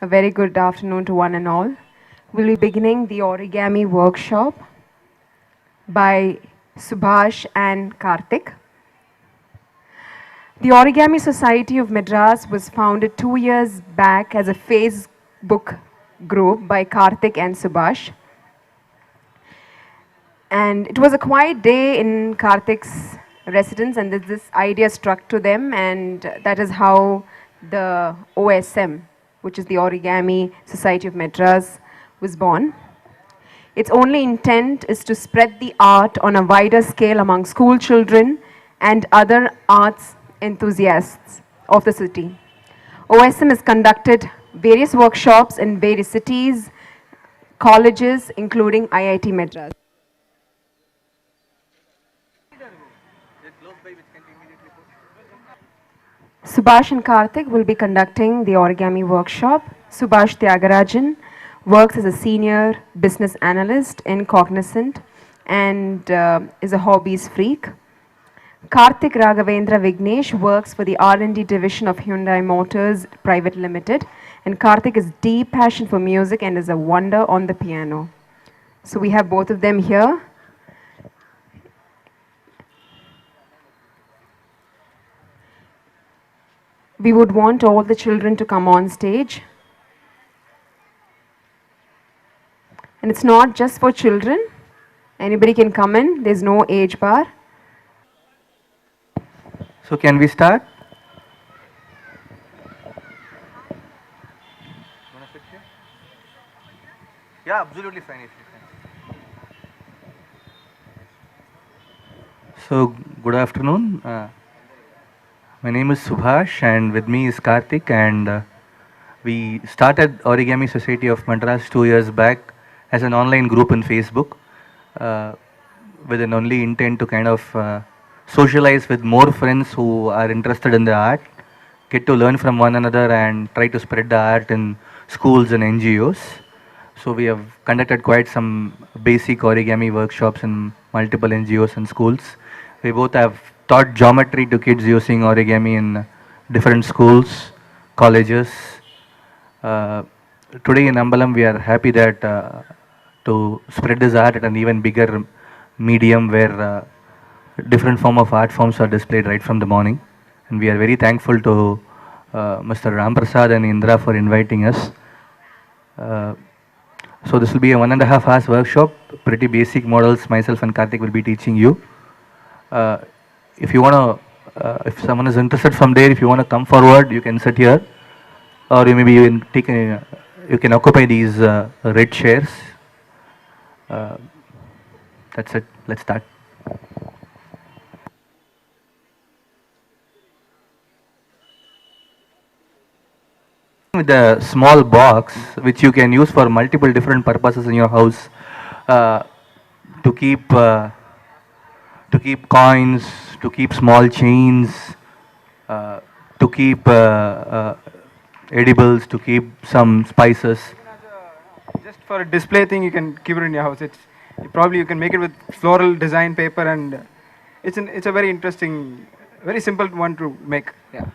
A very good afternoon to one and all. We'll be beginning the origami workshop by Subhash and Karthik. The Origami Society of Madras was founded 2 years back as a Facebook group by Karthik and Subhash. And it was a quiet day in Karthik's residence, and this idea struck to them, and that is how the OSM, which is the Origami Society of Madras, was born. Its only intent is to spread the art on a wider scale among school children and other arts enthusiasts of the city. OSM has conducted various workshops in various cities, colleges, including IIT Madras. Subhash and Karthik will be conducting the origami workshop. Subhash Tyagarajan works as a senior business analyst in Cognizant and is a hobbies freak. Karthik Raghavendra Vignesh works for the R&D division of Hyundai Motors Private Limited, and Karthik has deep passion for music and is a wonder on the piano. So we have both of them here. We would want all the children to come on stage. And it's not just for children. Anybody can come in. There's no age bar. So can we start? Yeah, absolutely fine. So good afternoon. My name is Subhash, and with me is Karthik, and we started Origami Society of Madras 2 years back as an online group in Facebook, uh, with an only intent to kind of socialize with more friends who are interested in the art, get to learn from one another, and try to spread the art in schools and NGOs. So we have conducted quite some basic origami workshops in multiple NGOs and schools. We both have taught geometry to kids using origami in different schools, colleges. Uh, Today in Ambalam, we are happy that to spread this art at an even bigger medium where different form of art forms are displayed right from the morning. And we are very thankful to Mr. Ram Prasad and Indra for inviting us. Uh, so this will be a 1.5 hours workshop, pretty basic models myself and Karthik will be teaching you. Uh, if you want to, if someone is interested from there, if you want to come forward, you can sit here, or you maybe you can take, you can occupy these red chairs. Uh, that's it. Let's start. With a small box which you can use for multiple different purposes in your house, uh, to keep coins, to keep small chains, uh, to keep edibles, to keep some spices. Just for a display thing, you can keep it in your house. It's probably you can make it with floral design paper, and it's a very interesting, very simple one to make. Yeah.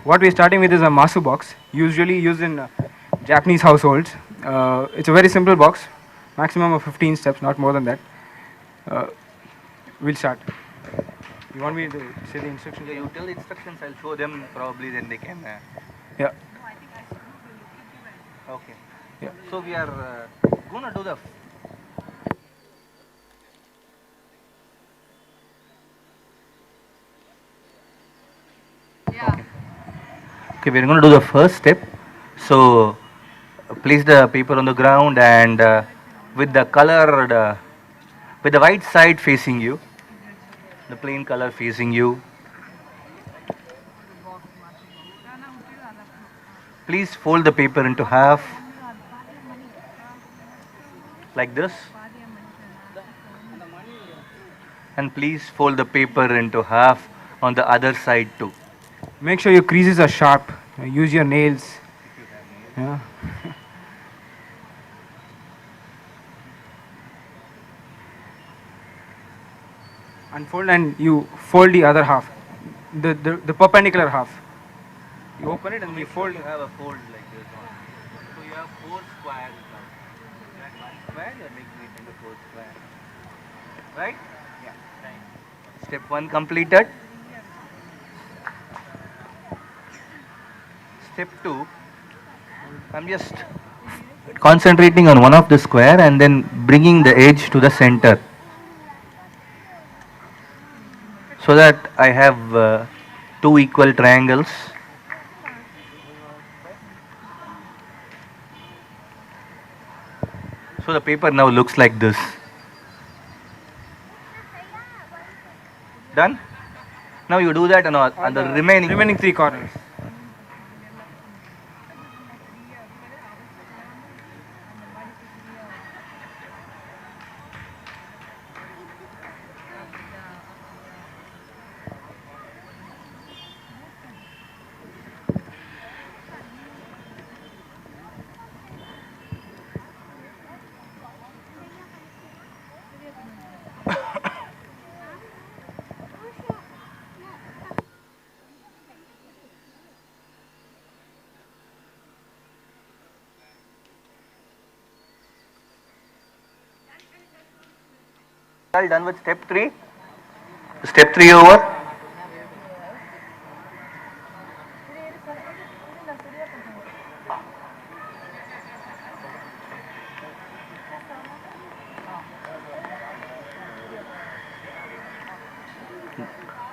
What we're starting with is a masu box, usually used in Japanese households. It's a very simple box, maximum of 15 steps, not more than that. Uh, we'll start. You want me to say the instructions? Yeah, you tell the instructions, I'll show them, probably then they can. Yeah. Okay. Yeah. So we are gonna do the. Yeah. Okay, we're gonna do the first step. So place the paper on the ground and with the colored, with the white side facing you, the plain color facing you. Please fold the paper into half like this. And please fold the paper into half on the other side too. Make sure your creases are sharp. Use your nails. Yeah. Unfold and you fold the other half, the perpendicular half. You open it and you fold. You have a fold like this one. So you have 4 squares now. That one square, you are making it into 4 squares. Right? Yeah. Step 1 completed. Step 2, I'm just concentrating on one of the square and then bringing the edge to the center. So that I have 2 equal triangles. So the paper now looks like this. Done? Now you do that on the remaining 3 corners. All done with step 3. Step 3 over.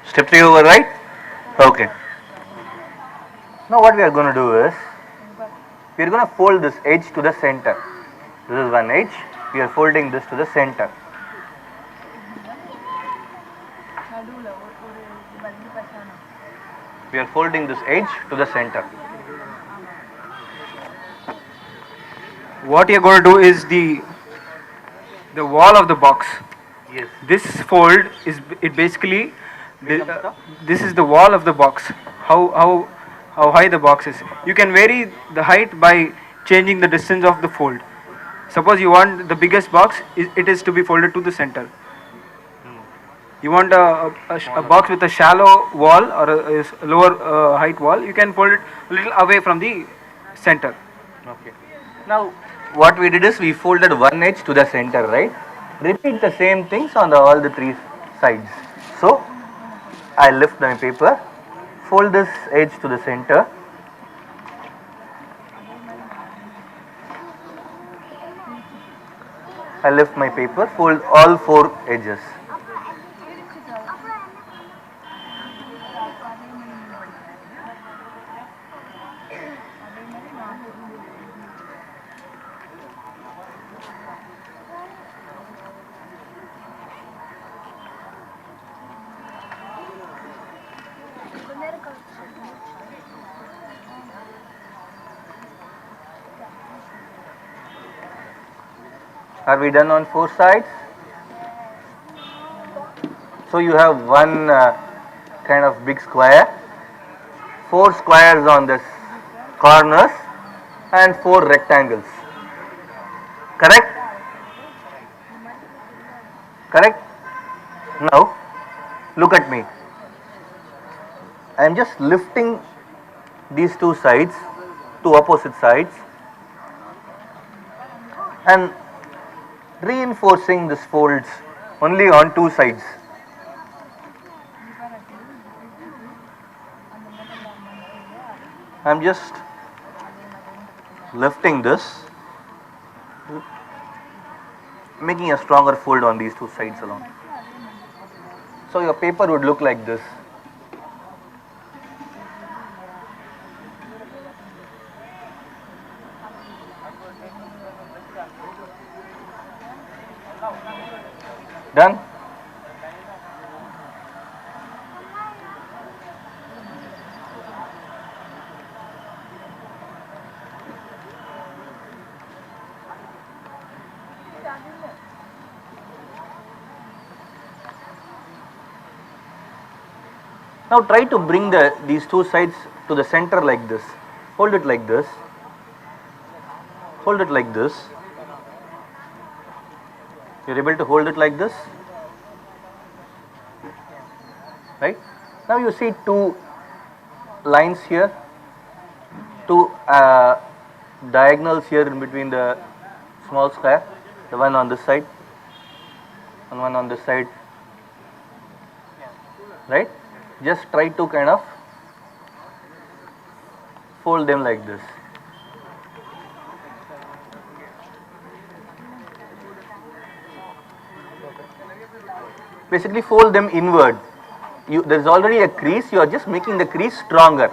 Step 3 over, right? Okay. Now what we are going to do is, we are going to fold this edge to the center. This is one edge. We are folding this to the center. We are folding this edge to the center. What you're going to do is the wall of the box. Yes. This fold is it basically this is the wall of the box. How high the box is. You can vary the height by changing the distance of the fold. Suppose you want the biggest box, it is to be folded to the center. You want a box with a shallow wall or a lower height wall, you can fold it a little away from the center. Okay. Now what we did is we folded one edge to the center, right? Repeat the same things on all the 3 sides. So I lift my paper, fold this edge to the center. I lift my paper, fold all 4 edges. Are we done on 4 sides? So you have one kind of big square, 4 squares on the corners and 4 rectangles. Correct? Correct? Now look at me. I am just lifting these 2 sides, 2 opposite sides, and reinforcing these folds only on 2 sides. I am just lifting this, making a stronger fold on these 2 sides alone. So your paper would look like this. Done? Now try to bring these two sides to the center like this. Hold it like this. Hold it like this. You're able to hold it like this, right? Now you see two lines here, two diagonals here in between the small square, the one on this side and one on this side, right? Just try to kind of fold them like this. Basically fold them inward. There is already a crease, you are just making the crease stronger.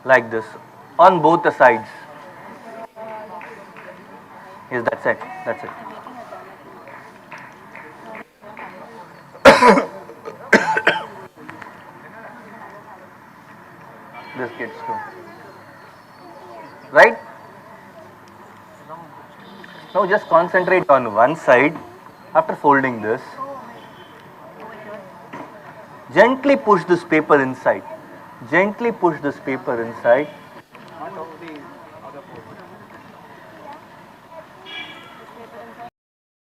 Like this on both the sides. Yes, that's it. That's it. This gets to. Right? Now just concentrate on one side after folding this. Gently push this paper inside. Gently push this paper inside.